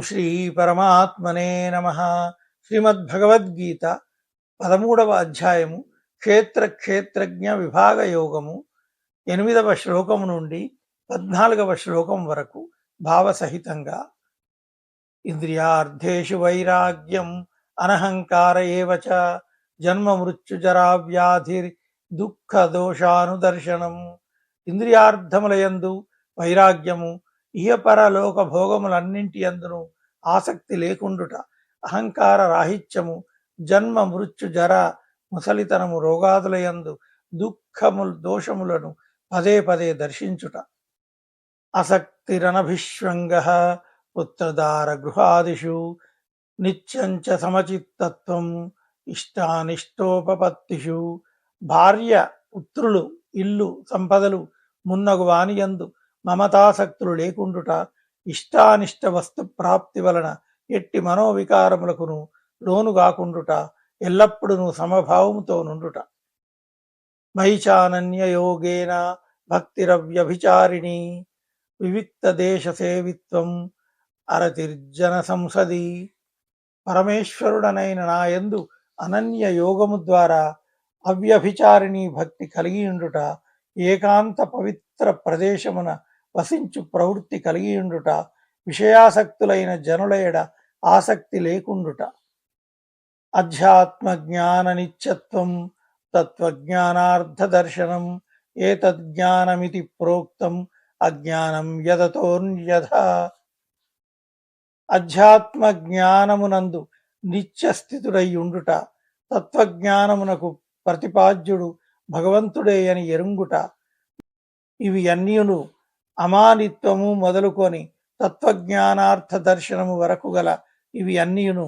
శ్రీ పరమాత్మనే నమ. శ్రీమద్భగవద్గీత 13వ అధ్యాయము క్షేత్రజ్ఞ విభాగ యోగము 8వ శ్లోకము నుండి 14వ శ్లోకం వరకు భావసహితంగా. ఇంద్రియార్థేషు వైరాగ్యం అనహంకార ఏవ చ జన్మ మృత్యుజరా వ్యాధిర్ దుఃఖ దోషానుదర్శనం. ఇంద్రియార్థములయందు వైరాగ్యము, ఇహపరలోక భోగములన్నింటి యందును ఆసక్తి లేకుండుట, అహంకార రాహిత్యము, జన్మ మృత్యు జర ముసలితనము రోగాదులయందు దుఃఖములు దోషములను పదే పదే దర్శించుట. అసక్తిరనభిష్వంగ పుత్రదార గృహాదిషు నిత్యంచ సమచిత్తత్వం ఇష్టానిష్టోపపత్తిషు. భార్య పుత్రులు ఇల్లు సంపదలు మున్నగు వానియందు మమతాసక్తులు లేకుండుట, ఇష్టానిష్ట వస్తు ప్రాప్తి వలన ఎట్టి మనోవికారములకును లోనుగాకుండుట, ఎల్లప్పుడూ సమభావముతో నుండుట. మయిచానన్య యోగేన భక్తిరవ్యభిచారిణి వివిక్త దేశ సేవిత్వం అరతిర్జన సంసది. పరమేశ్వరుడనైన నాయందు అనన్య యోగము ద్వారా అవ్యభిచారిణి భక్తి కలిగియుండుట, ఏకాంత పవిత్ర ప్రదేశమున వసించు ప్రవృత్తి కలిగియుండుట, విషయాసక్తులైన జనుల ఎడ ఆసక్తి లేకుండుట. అధ్యాత్మ జ్ఞాన నిత్యత్వం తత్వజ్ఞానార్థ దర్శనం ఏతజ్ఞానమితి ప్రోక్తం అజ్ఞానం యదతోన్యథ. అధ్యాత్మ జ్ఞానమునందు నిత్యస్థితుడై ఉండుట, తత్వజ్ఞానమునకు ప్రతిపాద్యుడు భగవంతుడే అని ఎరుంగుట, ఇవి అన్యును అమానిత్వము మొదలుకొని తత్వజ్ఞానార్థ దర్శనము వరకు గల ఇవి అన్యును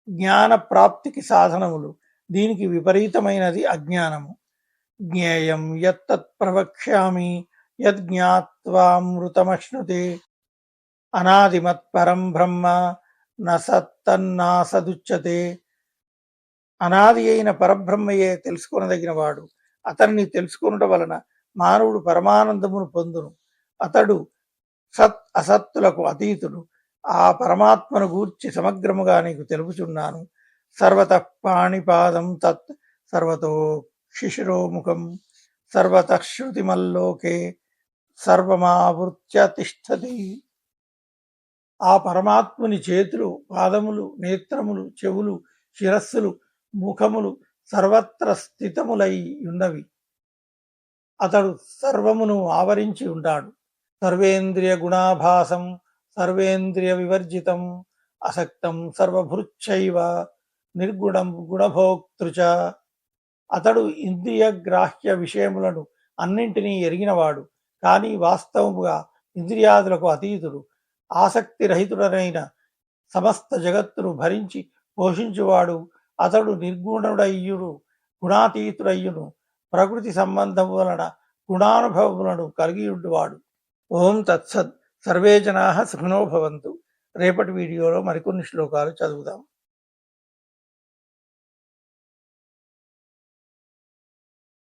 జ్ఞాన ప్రాప్తికి సాధనములు. దీనికి విపరీతమైనది అజ్ఞానము. జ్ఞేయం యత్తత్ ప్రవక్ష్యామి యజ్ఞాత్వామృతమశ్నుతే అనాదిమత్ పరం బ్రహ్మ నసత్తన్నాసదుచ్యతే. అనాది అయిన పరబ్రహ్మయే తెలుసుకొనదగిన వాడు. అతన్ని తెలుసుకొనుట వలన మానవుడు పరమానందమును పొందును. అతడు సత్ అసత్తులకు అతీతుడు. ఆ పరమాత్మను గూర్చి సమగ్రముగా నీకు తెలుపుచున్నాను. సర్వతః పాణిపాదం తత్ సర్వతో శిశిరోముఖం సర్వతః శృతిమల్లోకే సర్వమావృత్య తిష్టతి. ఆ పరమాత్ముని చేతులు, పాదములు, నేత్రములు, చెవులు, శిరస్సులు, ముఖములు సర్వత్ర స్థితములై ఉన్నవి. అతడు సర్వమును ఆవరించి ఉంటాడు. సర్వేంద్రియ గుణాభాసం సర్వేంద్రియ వివర్జితం అసక్తం సర్వభృచ్చైవ నిర్గుణం గుణభోక్తృచ. అతడు ఇంద్రియ గ్రాహ్య విషయములను అన్నింటినీ ఎరిగినవాడు, కానీ వాస్తవముగా ఇంద్రియాదులకు అతీతుడు. ఆసక్తి రహితుడనైన సమస్త జగత్తును భరించి పోషించువాడు. అతడు నిర్గుణుడయ్యుడు, గుణాతీతుడయ్యును, ప్రకృతి సంబంధం వలన గుణానుభవములను కలిగియుండువాడు. ఓం తత్సత్. సర్వే జనాః సుఖినో భవంతు. రేపటి వీడియోలో మరికొన్ని శ్లోకాలు చదువుదాం.